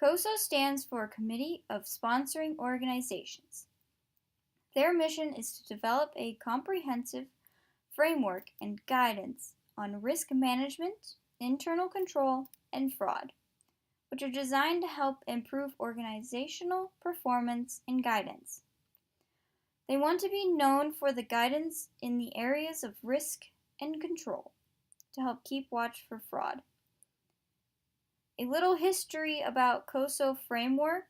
COSO stands for Committee of Sponsoring Organizations. Their mission is to develop a comprehensive framework and guidance on risk management, internal control, and fraud, which are designed to help improve organizational performance and guidance. They want to be known for the guidance in the areas of risk and control to help keep watch for fraud. A little history about COSO Framework.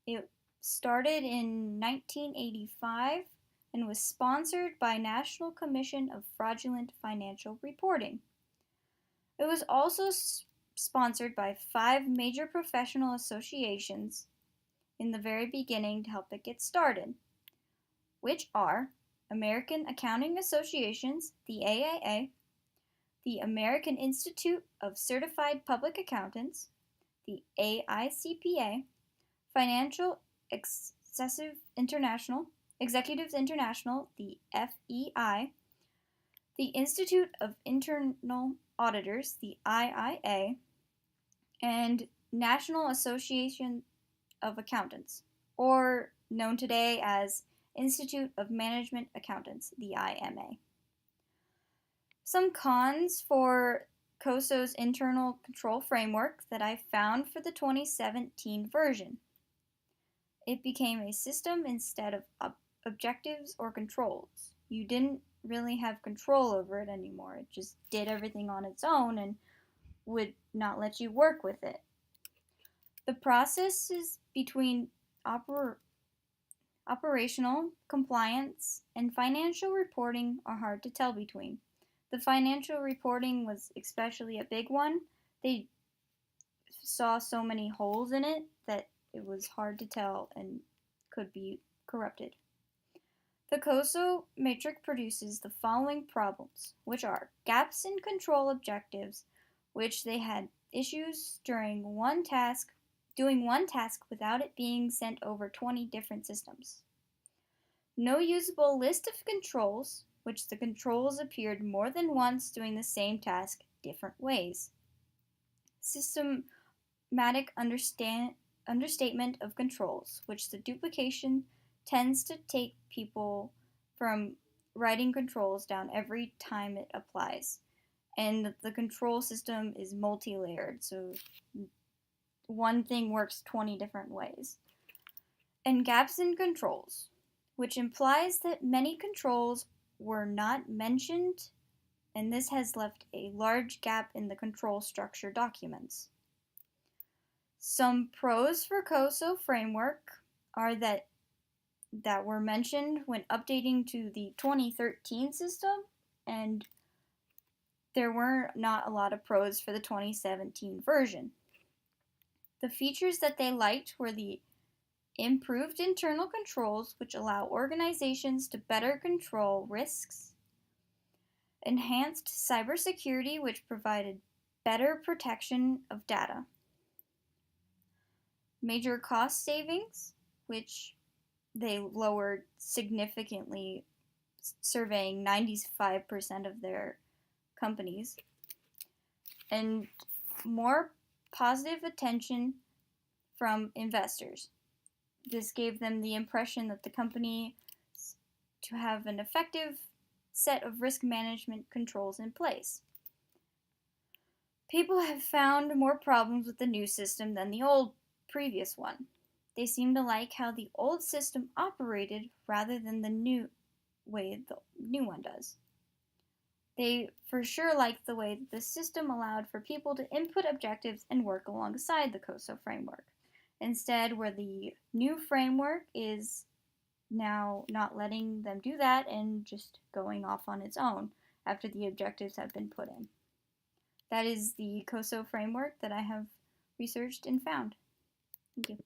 It started in 1985 and was sponsored by National Commission of Fraudulent Financial Reporting. It was also sponsored by 5 major professional associations in the very beginning to help it get started, which are American Accounting Associations, the AAA, the American Institute of Certified Public Accountants, the AICPA, Financial Executives International, the FEI, the Institute of Internal Auditors, the IIA, and National Association of Accountants, or known today as Institute of Management Accountants, the IMA. Some cons for COSO's internal control framework that I found for the 2017 version. It became a system instead of objectives or controls. You didn't really have control over it anymore. It just did everything on its own and would not let you work with it. The processes between operational, compliance, and financial reporting are hard to tell between. The financial reporting was especially a big one. They saw so many holes in it that it was hard to tell and could be corrupted. The COSO matrix produces the following problems, which are gaps in control objectives, which they had issues doing one task without it being sent over 20 different systems. No usable list of controls, which the controls appeared more than once doing the same task different ways. Systematic understatement of controls, which the duplication tends to take people from writing controls down every time it applies. And the control system is multi-layered, so one thing works 20 different ways. And gaps in controls, which implies that many controls were not mentioned, and this has left a large gap in the control structure documents. Some pros for COSO framework are that were mentioned when updating to the 2013 system, and there were not a lot of pros for the 2017 version. The features that they liked were the improved internal controls, which allow organizations to better control risks, enhanced cybersecurity, which provided better protection of data, major cost savings, which they lowered significantly, surveying 95% of their companies, and more positive attention from investors. This gave them the impression that the company to have an effective set of risk management controls in place. People have found more problems with the new system than the old previous one. They seem to like how the old system operated rather than the new way the new one does. They for sure liked the way that the system allowed for people to input objectives and work alongside the COSO framework. Instead, where the new framework is now not letting them do that and just going off on its own after the objectives have been put in. That is the COSO framework that I have researched and found. Thank you.